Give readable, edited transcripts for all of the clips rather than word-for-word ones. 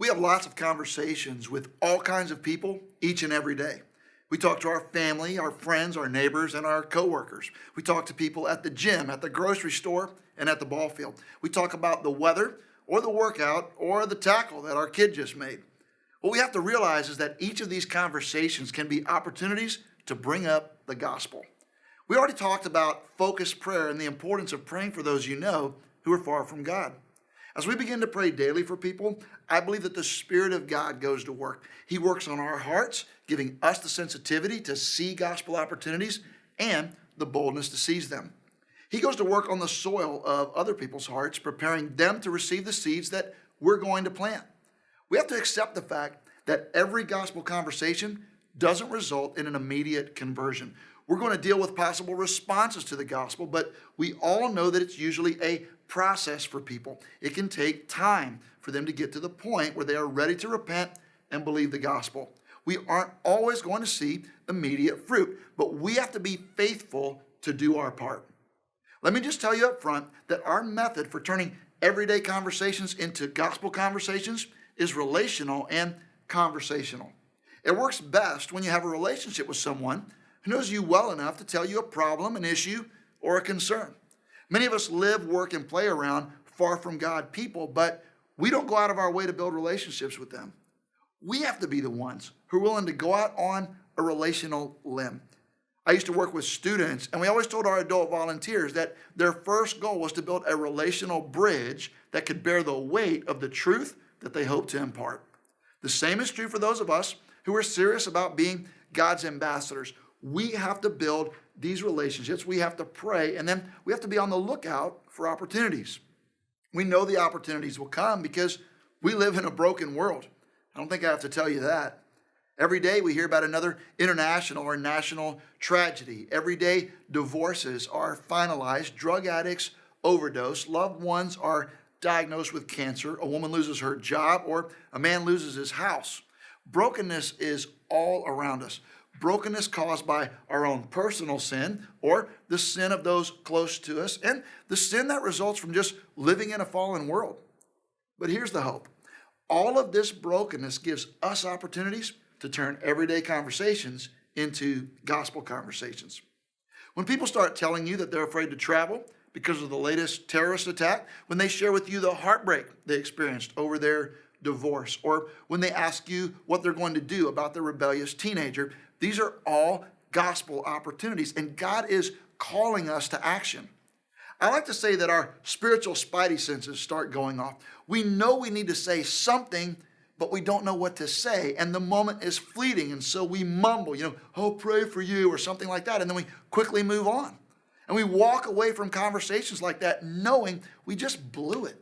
We have lots of conversations with all kinds of people each and every day. We talk to our family, our friends, our neighbors, and our coworkers. We talk to people at the gym, at the grocery store, and at the ball field. We talk about the weather or the workout or the tackle that our kid just made. What we have to realize is that each of these conversations can be opportunities to bring up the gospel. We already talked about focused prayer and the importance of praying for those you know who are far from God. As we begin to pray daily for people, I believe that the Spirit of God goes to work. He works on our hearts, giving us the sensitivity to see gospel opportunities and the boldness to seize them. He goes to work on the soil of other people's hearts, preparing them to receive the seeds that we're going to plant. We have to accept the fact that every gospel conversation doesn't result in an immediate conversion. We're going to deal with possible responses to the gospel, but we all know that it's usually a process for people. It can take time for them to get to the point where they are ready to repent and believe the gospel. We aren't always going to see immediate fruit, but we have to be faithful to do our part. Let me just tell you up front that our method for turning everyday conversations into gospel conversations is relational and conversational. It works best when you have a relationship with someone who knows you well enough to tell you a problem, an issue, or a concern. Many of us live, work, and play around far from God people, but we don't go out of our way to build relationships with them. We have to be the ones who are willing to go out on a relational limb. I used to work with students, and we always told our adult volunteers that their first goal was to build a relational bridge that could bear the weight of the truth that they hope to impart. The same is true for those of us who are serious about being God's ambassadors. We have to build these relationships. We have to pray, and then we have to be on the lookout for opportunities. We know the opportunities will come because we live in a broken world. I don't think I have to tell you that. Every day we hear about another international or national tragedy. Every day divorces are finalized, drug addicts overdose, loved ones are diagnosed with cancer, a woman loses her job, or a man loses his house. Brokenness is all around us. Brokenness caused by our own personal sin or the sin of those close to us and the sin that results from just living in a fallen world. But here's the hope. All of this brokenness gives us opportunities to turn everyday conversations into gospel conversations. When people start telling you that they're afraid to travel because of the latest terrorist attack, when they share with you the heartbreak they experienced over their divorce, or when they ask you what they're going to do about their rebellious teenager, these are all gospel opportunities, and God is calling us to action. I like to say that our spiritual spidey senses start going off. We know we need to say something, but we don't know what to say, and the moment is fleeting, and so we mumble, I'll pray for you, or something like that, and then we quickly move on. And we walk away from conversations like that knowing we just blew it.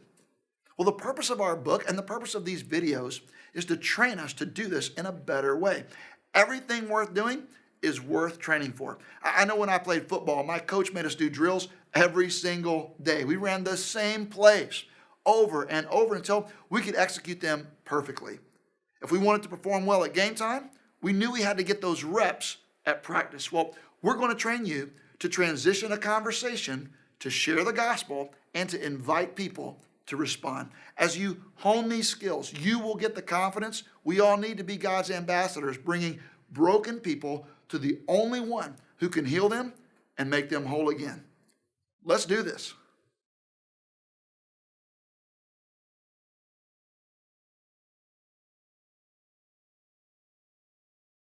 Well, the purpose of our book and the purpose of these videos is to train us to do this in a better way. Everything worth doing is worth training for. I know when I played football, my coach made us do drills every single day. We ran the same plays over and over until we could execute them perfectly. If we wanted to perform well at game time, we knew we had to get those reps at practice. Well, we're going to train you to transition a conversation, to share the gospel, and to invite people to respond. As you hone these skills, you will get the confidence we all need to be God's ambassadors, bringing broken people to the only one who can heal them and make them whole again. Let's do this.